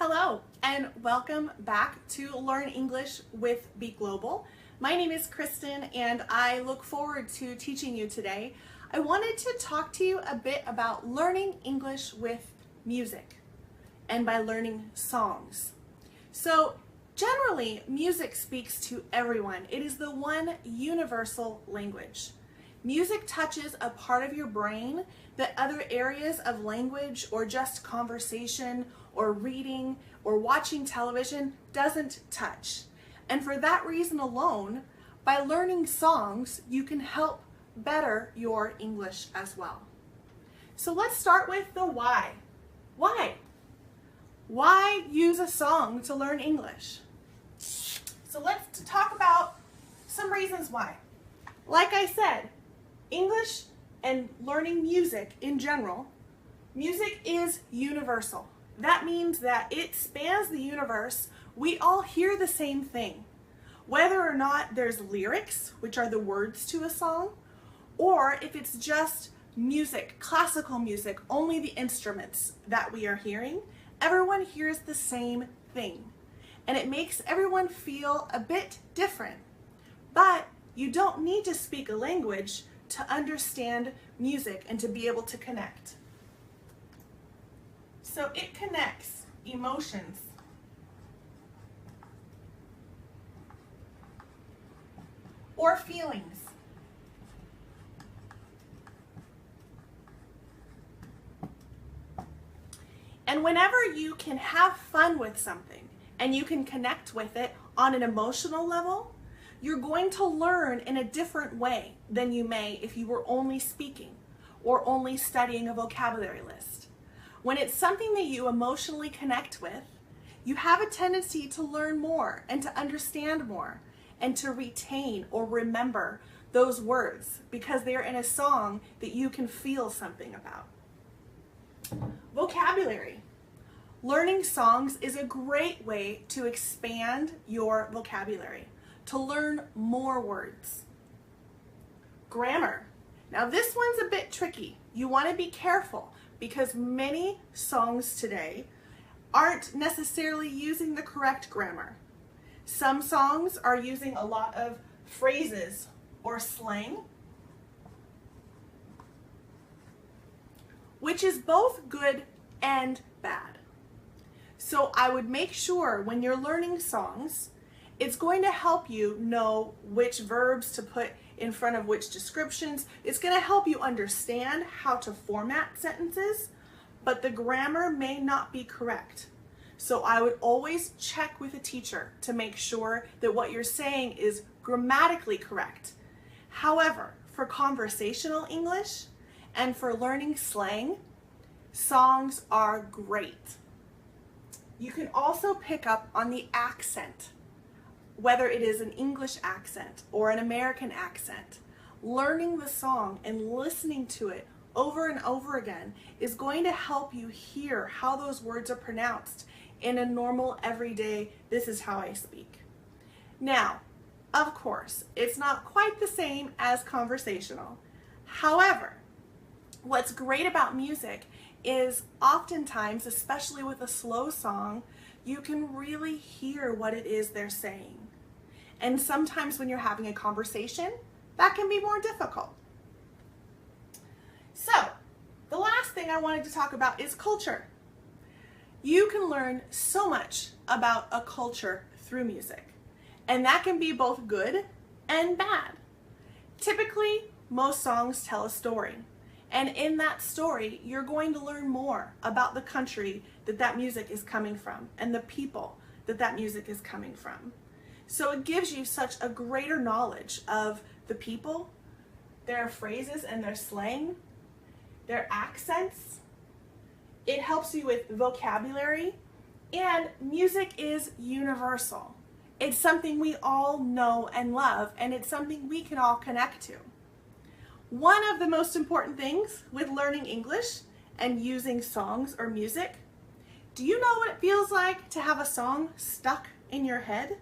Hello and welcome back to Learn English with Be Global. My name is Kristen and I look forward to teaching you today. I wanted to talk to you a bit about learning English with music and by learning songs. So generally, music speaks to everyone. It is the one universal language. Music touches a part of your brain that other areas of language or just conversation or reading or watching television doesn't touch. And for that reason alone, by learning songs, you can help better your English as well. So let's start with the why. Why? Why use a song to learn English? So let's talk about some reasons why. Like I said, English and learning music in general, music is universal. That means that it spans the universe. We all hear the same thing. Whether or not there's lyrics, which are the words to a song, or if it's just music, classical music, only the instruments that we are hearing, everyone hears the same thing. And it makes everyone feel a bit different. But you don't need to speak a language to understand music and to be able to connect. So it connects emotions, or feelings. And whenever you can have fun with something and you can connect with it on an emotional level, you're going to learn in a different way than you may if you were only speaking or only studying a vocabulary list. When it's something that you emotionally connect with, you have a tendency to learn more and to understand more and to retain or remember those words because they're in a song that you can feel something about. Vocabulary. Learning songs is a great way to expand your vocabulary, to learn more words. Grammar. Now this one's a bit tricky. You want to be careful because many songs today aren't necessarily using the correct grammar. Some songs are using a lot of phrases or slang, which is both good and bad. So I would make sure when you're learning songs, it's going to help you know which verbs to put in front of which descriptions. It's going to help you understand how to format sentences, but the grammar may not be correct. So I would always check with a teacher to make sure that what you're saying is grammatically correct. However, for conversational English and for learning slang, songs are great. You can also pick up on the accent, whether it is an English accent or an American accent. Learning the song and listening to it over and over again is going to help you hear how those words are pronounced in a normal, everyday, this is how I speak. Now, of course, it's not quite the same as conversational. However, what's great about music is oftentimes, especially with a slow song, you can really hear what it is they're saying. And sometimes when you're having a conversation, that can be more difficult. So, the last thing I wanted to talk about is culture. You can learn so much about a culture through music, and that can be both good and bad. Typically, most songs tell a story, and in that story, you're going to learn more about the country that that music is coming from and the people that that music is coming from. So it gives you such a greater knowledge of the people, their phrases and their slang, their accents. It helps you with vocabulary, and music is universal. It's something we all know and love, and it's something we can all connect to. One of the most important things with learning English and using songs or music, do you know what it feels like to have a song stuck in your head?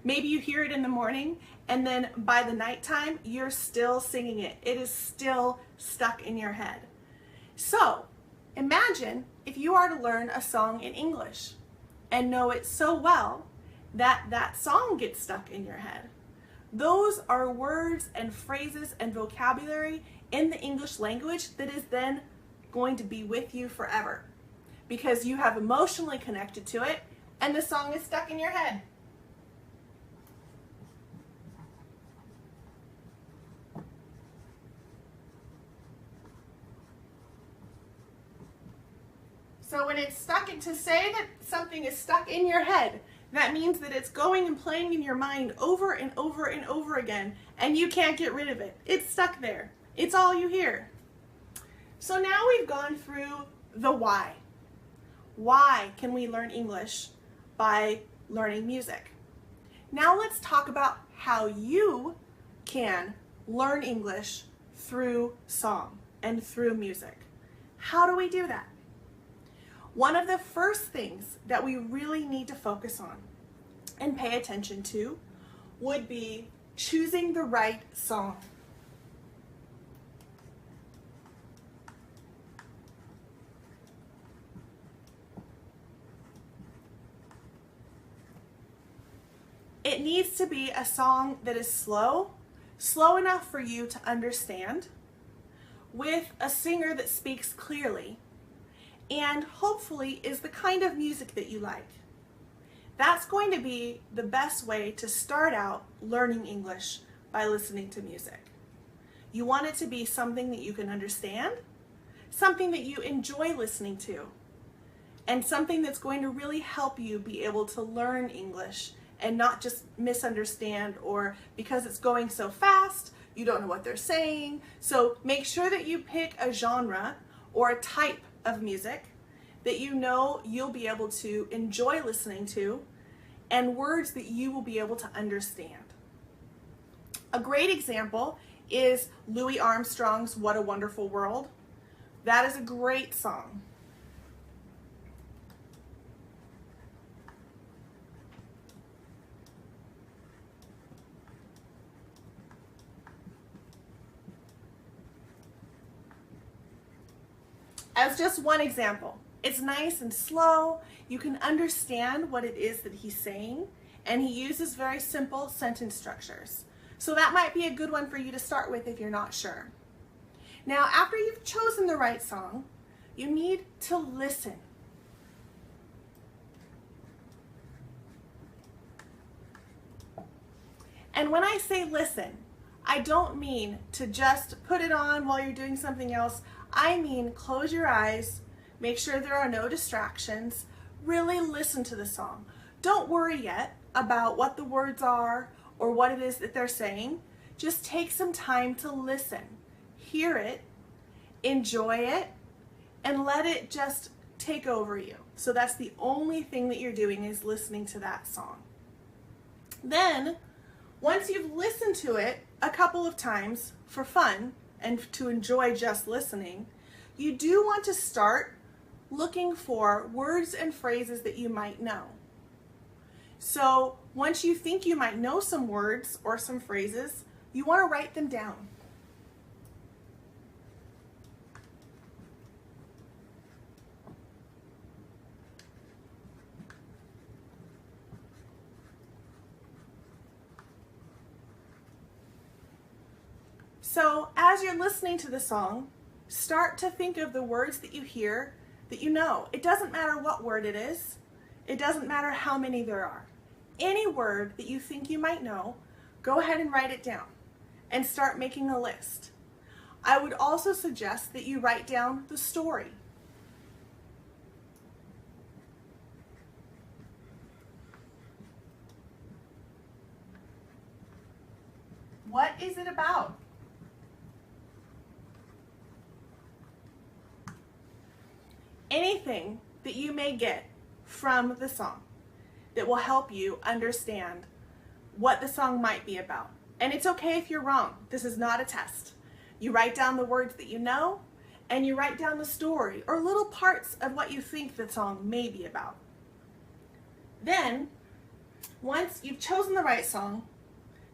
Maybe you hear it in the morning and then by the nighttime, you're still singing it. It is still stuck in your head. So imagine if you are to learn a song in English. and know it so well that that song gets stuck in your head. Those are words and phrases and vocabulary in the English language that is then going to be with you forever because you have emotionally connected to it and the song is stuck in your head. So when it's stuck, to say that something is stuck in your head, that means that it's going and playing in your mind over and over and over again, and you can't get rid of it. It's stuck there. It's all you hear. So now we've gone through the why. Why can we learn English by learning music? Now let's talk about how you can learn English through song and through music. How do we do that? One of the first things that we really need to focus on and pay attention to would be choosing the right song. It needs to be a song that is slow enough for you to understand, with a singer that speaks clearly, and hopefully is the kind of music that you like. That's going to be the best way to start out learning English by listening to music. You want it to be something that you can understand, something that you enjoy listening to, and something that's going to really help you be able to learn English and not just misunderstand, or because it's going so fast, you don't know what they're saying. So make sure that you pick a genre or a type of music that you know you'll be able to enjoy listening to, and words that you will be able to understand. A great example is Louis Armstrong's What a Wonderful World. That is a great song. As just one example, it's nice and slow. You can understand what it is that he's saying, and he uses very simple sentence structures. So that might be a good one for you to start with if you're not sure. Now, after you've chosen the right song, you need to listen. And when I say listen, I don't mean to just put it on while you're doing something else. I mean, close your eyes, make sure there are no distractions, really listen to the song. Don't worry yet about what the words are or what it is that they're saying. Just take some time to listen, hear it, enjoy it, and let it just take over you. So that's the only thing that you're doing, is listening to that song. Then, once you've listened to it a couple of times for fun, and to enjoy just listening, you do want to start looking for words and phrases that you might know. So once you think you might know some words or some phrases, you want to write them down. So as you're listening to the song, start to think of the words that you hear that you know. It doesn't matter what word it is. It doesn't matter how many there are. Any word that you think you might know, go ahead and write it down and start making a list. I would also suggest that you write down the story. What is it about? Anything that you may get from the song that will help you understand what the song might be about. And it's okay if you're wrong. This is not a test. You write down the words that you know, and you write down the story or little parts of what you think the song may be about. Then, once you've chosen the right song,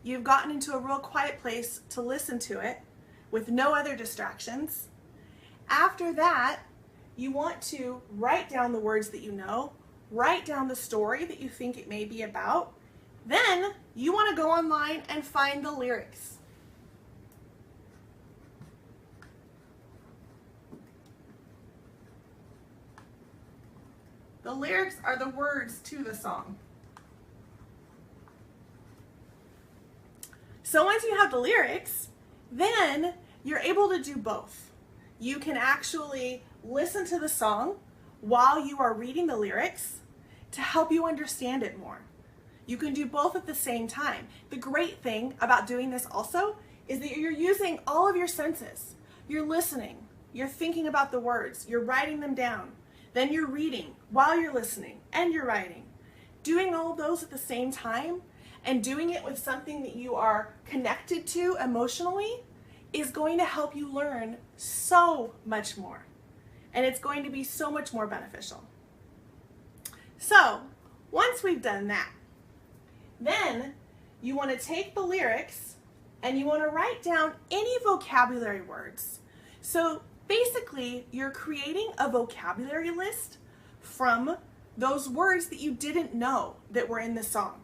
you've gotten into a real quiet place to listen to it with no other distractions. After that, you want to write down the words that you know, write down the story that you think it may be about. Then you want to go online and find the lyrics. The lyrics are the words to the song. So once you have the lyrics, then you're able to do both. You can actually listen to the song while you are reading the lyrics to help you understand it more. You can do both at the same time. The great thing about doing this also is that you're using all of your senses. You're listening, you're thinking about the words, you're writing them down, then you're reading while you're listening and you're writing. Doing all of those at the same time and doing it with something that you are connected to emotionally is going to help you learn so much more. And it's going to be so much more beneficial. So, once we've done that, then you want to take the lyrics and you want to write down any vocabulary words. So basically, you're creating a vocabulary list from those words that you didn't know that were in the song.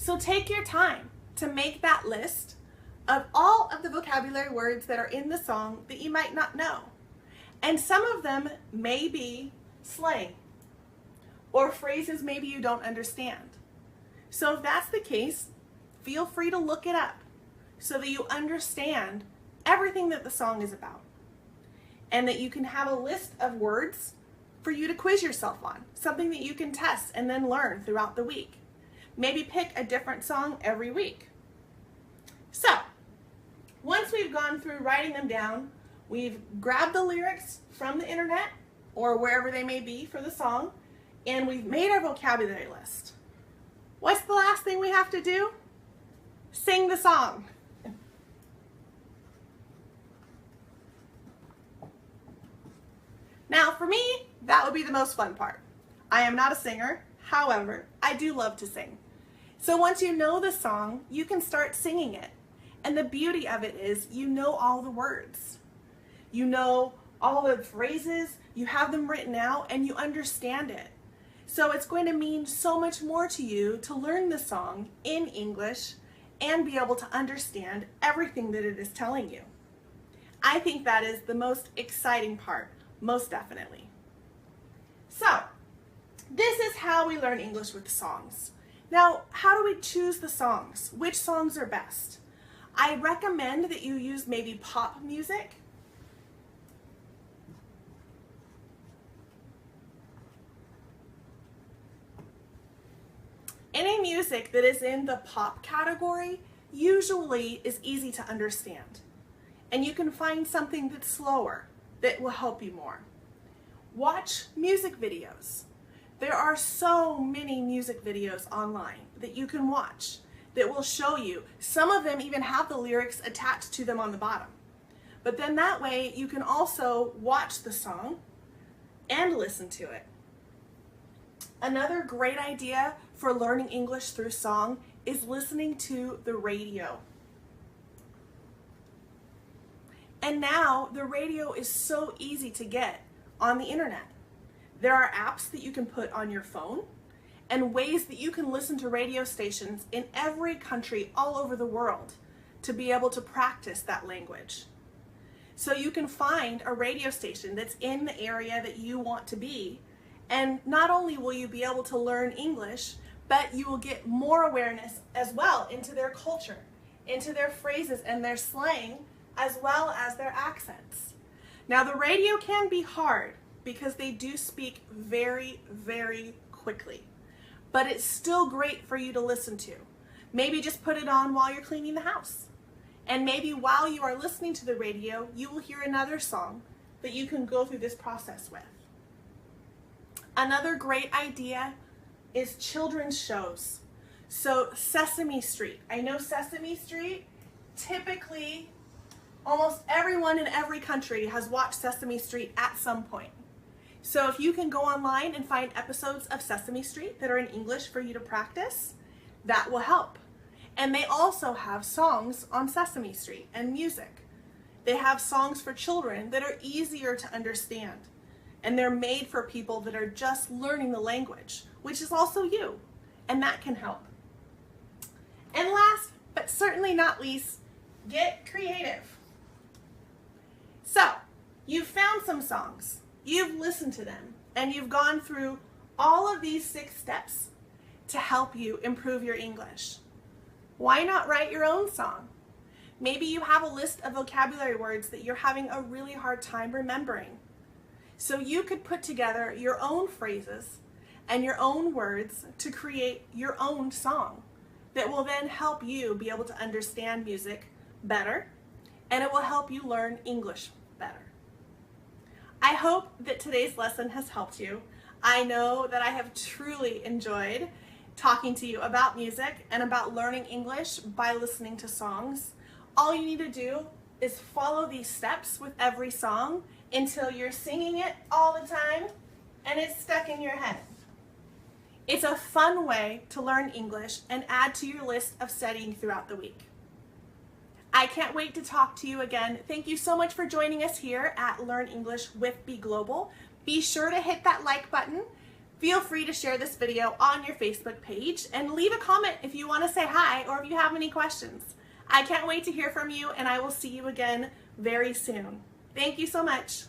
So take your time to make that list of all of the vocabulary words that are in the song that you might not know. And some of them may be slang or phrases maybe you don't understand. So if that's the case, feel free to look it up so that you understand everything that the song is about and that you can have a list of words for you to quiz yourself on, something that you can test and then learn throughout the week. Maybe pick a different song every week. So, once we've gone through writing them down, we've grabbed the lyrics from the internet or wherever they may be for the song, and we've made our vocabulary list. What's the last thing we have to do? Sing the song. Now, for me, that would be the most fun part. I am not a singer, however, I do love to sing. So once you know the song, you can start singing it. And the beauty of it is you know all the words. You know all the phrases, you have them written out, and you understand it. So it's going to mean so much more to you to learn the song in English and be able to understand everything that it is telling you. I think that is the most exciting part, most definitely. So, this is how we learn English with songs. Now, how do we choose the songs? Which songs are best? I recommend that you use maybe pop music. Any music that is in the pop category usually is easy to understand. And you can find something that's slower that will help you more. Watch music videos. There are so many music videos online that you can watch that will show you. Some of them even have the lyrics attached to them on the bottom. But then that way you can also watch the song and listen to it. Another great idea for learning English through song is listening to the radio. And now the radio is so easy to get on the internet. There are apps that you can put on your phone and ways that you can listen to radio stations in every country all over the world to be able to practice that language. So you can find a radio station that's in the area that you want to be, and not only will you be able to learn English, but you will get more awareness as well into their culture, into their phrases and their slang, as well as their accents. Now the radio can be hard because they do speak very, very quickly, but it's still great for you to listen to. Maybe just put it on while you're cleaning the house. And maybe while you are listening to the radio, you will hear another song that you can go through this process with. Another great idea is children's shows. So Sesame Street. I know Sesame Street, typically almost everyone in every country has watched Sesame Street at some point. So if you can go online and find episodes of Sesame Street that are in English for you to practice, that will help. And they also have songs on Sesame Street and music. They have songs for children that are easier to understand. And they're made for people that are just learning the language, which is also you. And that can help. And last, but certainly not least, get creative. So, you've found some songs, you've listened to them, and you've gone through all of these 6 steps to help you improve your English. Why not write your own song? Maybe you have a list of vocabulary words that you're having a really hard time remembering. So you could put together your own phrases and your own words to create your own song that will then help you be able to understand music better, and it will help you learn English better. I hope that today's lesson has helped you. I know that I have truly enjoyed talking to you about music and about learning English by listening to songs. All you need to do is follow these steps with every song until you're singing it all the time and it's stuck in your head. It's a fun way to learn English and add to your list of studying throughout the week. I can't wait to talk to you again. Thank you so much for joining us here at Learn English with Be Global. Be sure to hit that like button. Feel free to share this video on your Facebook page and leave a comment if you want to say hi or if you have any questions. I can't wait to hear from you, and I will see you again very soon. Thank you so much.